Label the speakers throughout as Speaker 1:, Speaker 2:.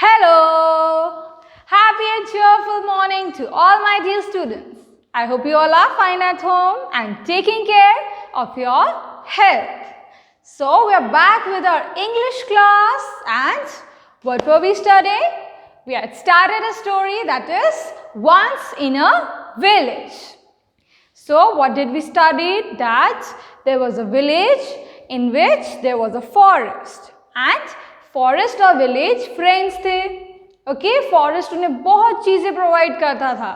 Speaker 1: Hello! Happy and cheerful morning to all my dear students. I hope you all are fine at home and taking care of your health. So, we are back with our English class and what were we studying? We had started a story that is Once in a Village. So, what did we study? That there was a village in which there was a forest and forest और village friends थे. Okay, forest उन्हें बहुत चीज़ें provide करता था.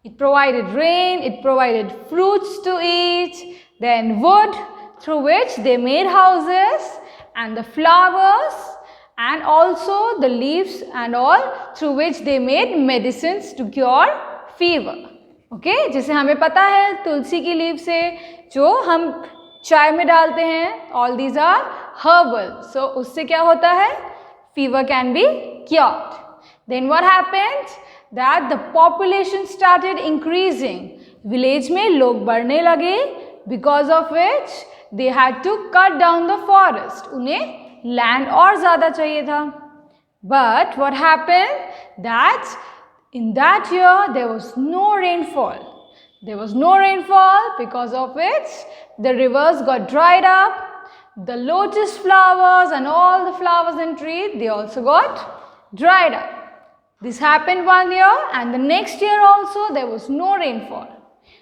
Speaker 1: It provided rain, it provided fruits to eat, then wood through which they made houses and the flowers and also the leaves and all through which they made medicines to cure fever. Okay, जैसे हमें पता है तुलसी की leave से जो हम चाय में डालते हैं, all these are herbal. So उससे क्या होता है? Fever can be cured. Then what happened? That the population started increasing. Village में लोग बढ़ने लगे, because of which they had to cut down the forest. उन्हें land और ज़्यादा चाहिए था. But what happened? That in that year there was no rainfall. There was no rainfall because of which the rivers got dried up. The lotus flowers and all the flowers and trees, they also got dried up. This happened one year and the next year also there was no rainfall.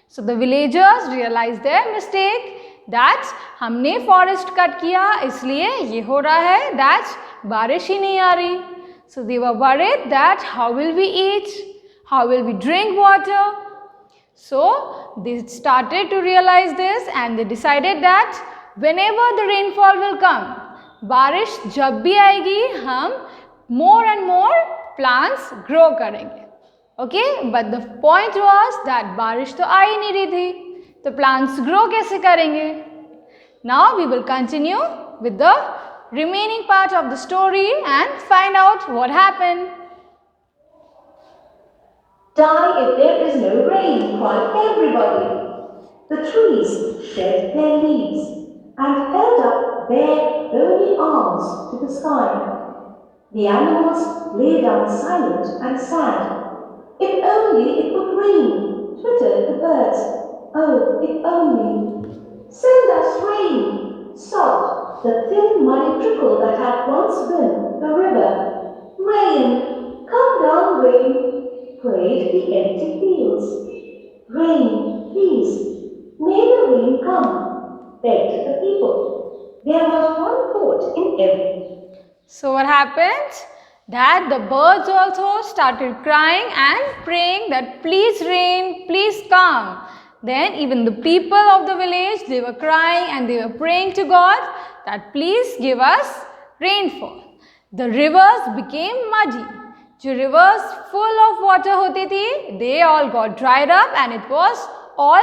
Speaker 1: So the villagers realized their mistake that हमने forest cut किया इसलिए ये हो रहा है that बारिश ही नहीं आ रही. So they were worried that how will we eat? How will we drink water? So they started to realize this and they decided that whenever the rainfall will come, बारिश जब भी आएगी हम more and more plants grow करेंगे. Okay, but the point was that बारिश तो आ ही नहीं रही थी, तो plants grow कैसे करेंगे? Now we will continue with the remaining part of the story and find out what happened.
Speaker 2: Die if there is no rain, cried everybody. The trees shed their leaves and held up their bony arms to the sky. The animals lay down silent and sad. If only it would rain, twittered the birds. Oh, if only. Send us rain, sobbed the thin muddy trickle that had once been the river. Rain, come down, rain, prayed the empty fields. Rain, please, may the rain come, begged the people. There was one thought in every.
Speaker 1: So what happened? That the birds also started crying and praying that please rain, please come. Then even the people of the village, they were crying and they were praying to God that please give us rainfall. The rivers became muddy. जो rivers full of water होती थी, they all got dried up and it was all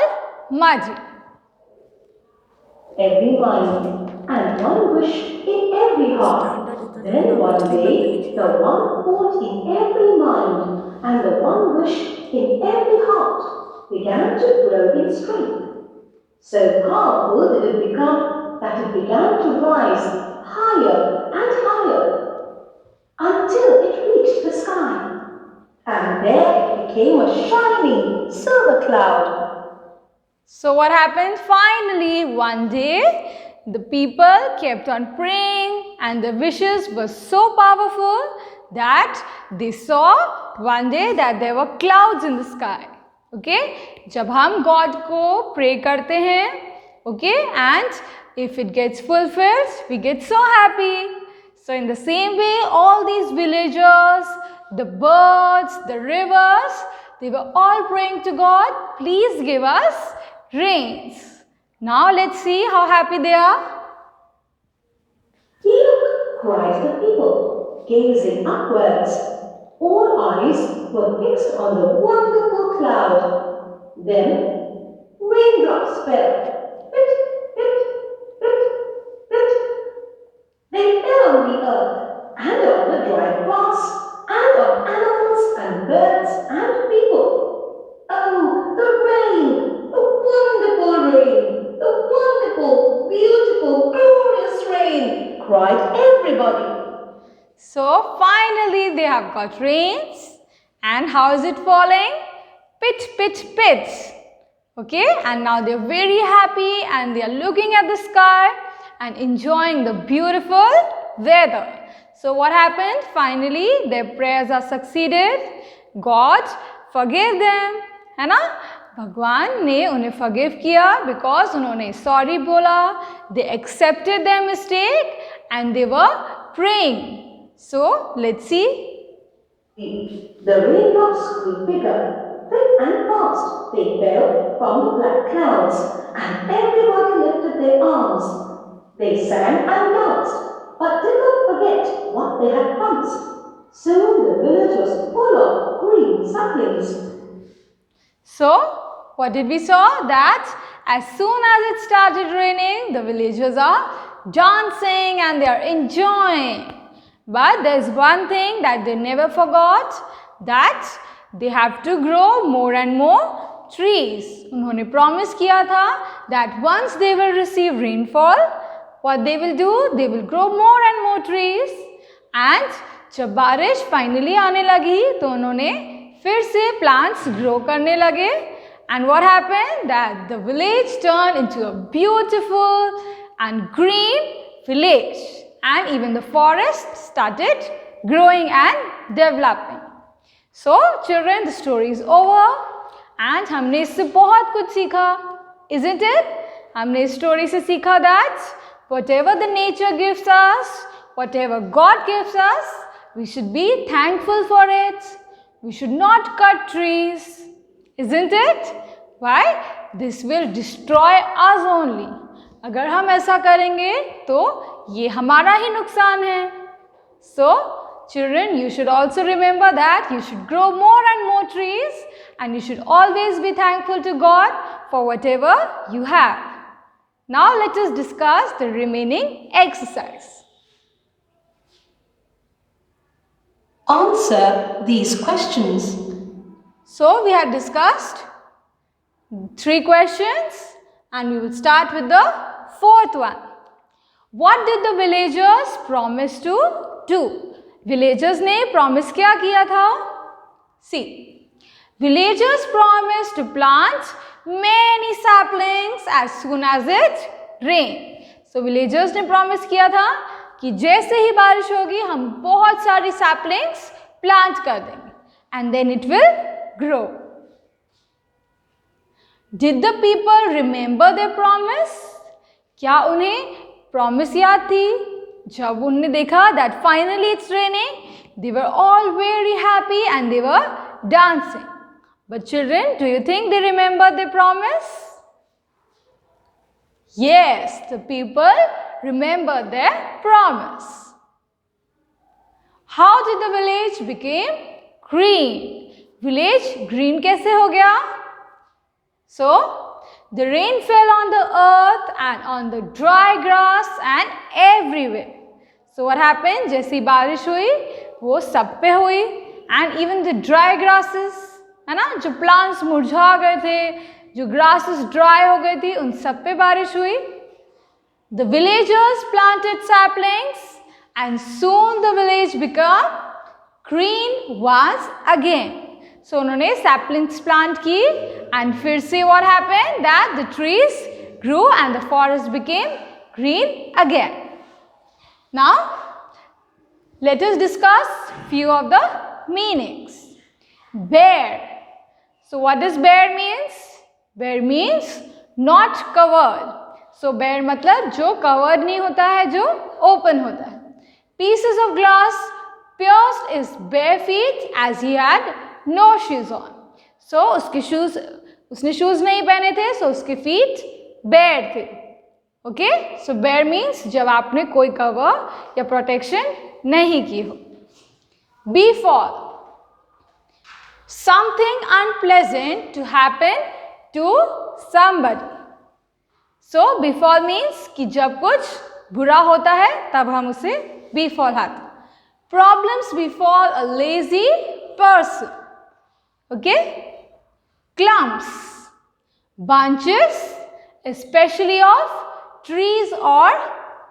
Speaker 1: muddy.
Speaker 2: Every mind and one wish in every heart. Then one day, the one thought in every mind and the one wish in every heart began to grow in strength. So powerful did it become that it began to rise higher and higher until it reached the sky. And there it became a shining silver cloud.
Speaker 1: So what happened? Finally, one day, the people kept on praying and the wishes were so powerful that they saw one day that there were clouds in the sky. Okay? जब हम God को pray करते हैं, okay, and if it gets fulfilled, we get so happy. So in the same way, all these villagers, the birds, the rivers, they were all praying to God, please give us rains. Now let's see how happy they are.
Speaker 2: Look, cried the people, gazing upwards. All eyes were fixed on the wonderful cloud. Then raindrops fell. Pit, pit, pit, pit. They fell on the earth and on the dry grass and on animals and birds and people. Oh, the rain, the wonderful rain, the wonderful, beautiful, glorious rain, cried everybody.
Speaker 1: So finally they have got rains. And how is it falling? Pit, pit, pit. Okay, and now they're very happy and they are looking at the sky and enjoying the beautiful weather. So what happened? Finally, their prayers are succeeded. God forgave them. है ना? भगवान ने उन्हें forgive किया because उन्होंने sorry बोला. They accepted their mistake and they were praying. So let's see.
Speaker 2: The raindrops grew bigger. Thick and fast, they fell from the black clouds, and everybody lifted their arms. They sang and danced, but did not forget what they had promised. Soon the village was full of green saplings.
Speaker 1: So, what did we saw? That as soon as it started raining, the villagers are dancing and they are enjoying. But there is one thing that they never forgot, that they have to grow more and more trees. उन्होंने promise किया था that once they will receive rainfall, what they will do? They will grow more and more trees. And जब बारिश finally आने लगी, तो उन्होंने फिर से plants grow करने लगे. And what happened? That the village turned into a beautiful and green village. And even the forest started growing and developing. So children, the story is over and हमने इससे बहुत कुछ सीखा, isn't it? हमने इस story से सीखा that whatever the nature gives us, whatever God gives us, we should be thankful for it. We should not cut trees, isn't it? Why? This will destroy us only. अगर हम ऐसा करेंगे तो ये हमारा ही नुकसान है. So children, you should also remember that you should grow more and more trees and you should always be thankful to God for whatever you have. Now let us discuss the remaining exercise.
Speaker 2: Answer these questions.
Speaker 1: So we had discussed 3 questions and we will start with the 4th one. What did the villagers promise to do? Villagers ने promise क्या किया था? See, villagers promised to plant many saplings as soon as it rained. So villagers ने promise किया था कि जैसे ही बारिश होगी हम बहुत सारी saplings plant कर देंगे and then it will grow. Did the people remember their promise? क्या उन्हें promise याद थी? जब उन्होंने देखा that finally it's raining, they were all very happy and they were dancing. But children, do you think they remember their promise? Yes, the people remember their promise. How did the village become green? Village green कैसे हो गया? So, the rain fell on the earth and on the dry grass and everywhere. So what happened? जैसी बारिश हुई, वो सब पे हुई and even the dry grasses, है ना? जो plants मुरझा गए थे, जो grasses dry हो गई थी, उन सब पे बारिश हुई. The villagers planted saplings and soon the village became green once again. So उन्होंने saplings plant की and फिर से what happened? That the trees grew and the forest became green again. Now let us discuss few of the meanings. Bare. So what does bare means? Bare means not covered. So bare मतलब जो covered नहीं होता है, जो open होता है. Pieces of glass pierced his bare feet as he had no shoes on. So उसने shoes नहीं पहने थे, so उसके feet bare थे. Okay? So bare means जब आपने कोई cover या protection नहीं की हो. Befall. Something unpleasant to happen to somebody. So befall means कि जब कुछ बुरा होता है तब हम उसे befall कहते हैं. Problems befall a lazy person. Okay? Clumps. Bunches, especially of trees or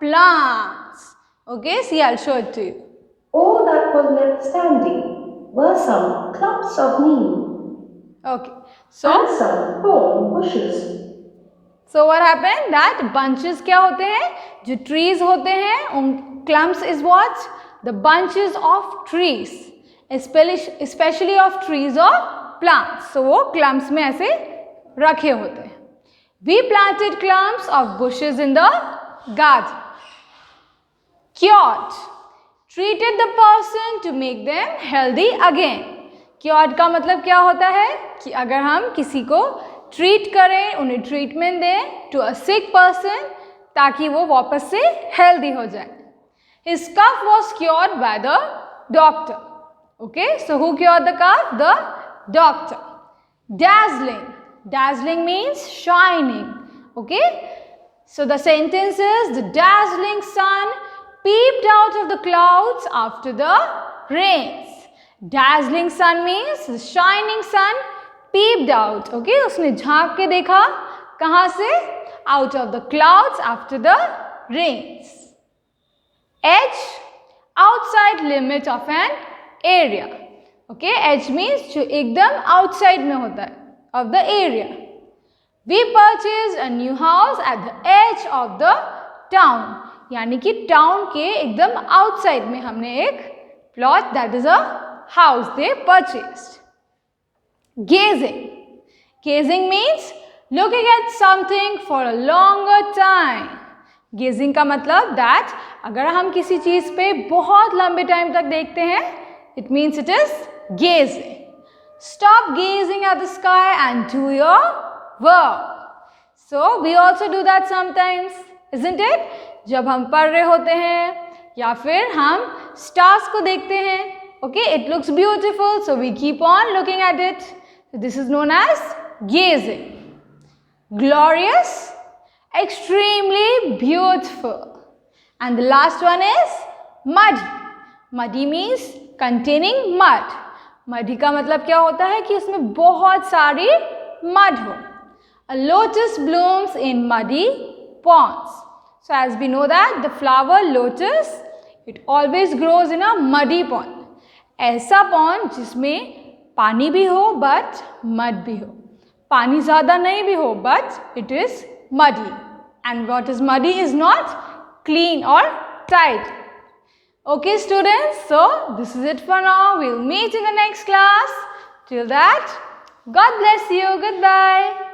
Speaker 1: plants. Okay? See, I'll show it to you.
Speaker 2: All that was were left standing were some clumps of neem
Speaker 1: Okay. So
Speaker 2: and some thorn bushes.
Speaker 1: So what happened that bunches क्या होते हैं, जो trees होते हैं उन clumps is what, the bunches of trees, especially of trees or plants. So वो clumps में ऐसे रखे होते हैं. We planted clumps of bushes in the garden. Cured, treated the person to make them healthy again. Cured का मतलब क्या होता है कि अगर हम किसी को ट्रीट करें, उन्हें ट्रीटमेंट दें टू अ सिक पर्सन ताकि वो वापस से हेल्दी हो जाए. His cough was cured by the doctor. Okay, so who cured the cough? The doctor. Dazzling. Dazzling means shining. Okay, so the sentence is the dazzling sun peeped out of the clouds after the rains. Dazzling sun means the shining sun peeped out. Okay, उसने झांक के देखा कहाँ से? Out of the clouds after the rains. Edge, outside limit of an area. Okay, edge means जो एकदम outside में होता है of the area. We purchased a new house at the edge of the town. यानी कि town के एकदम outside में हमने एक plot, that is a house they purchased. Gazing. Gazing means looking at something for a longer time. Gazing का मतलब that अगर हम किसी चीज पे बहुत लंबे टाइम तक देखते हैं, it means it is gazing. Stop gazing at the sky and do your work. So we also do that sometimes, isn't it? जब हम पढ़ रहे होते हैं या फिर हम stars को देखते हैं, okay, it looks beautiful, so we keep on looking at it. This is known as gazing. Glorious, extremely beautiful. And the last one is muddy. Muddy means containing mud. Muddy का मतलब क्या होता है कि उसमें बहुत सारी mud हो. A lotus blooms in muddy ponds. So as we know that the flower lotus, it always grows in a muddy pond. ऐसा pond जिसमें पानी भी हो but mud भी हो. पानी ज़्यादा नहीं भी हो but it is muddy. And what is muddy is not clean or tidy. Okay students, so this is it for now. We'll meet in the next class. Till that, God bless you. Goodbye.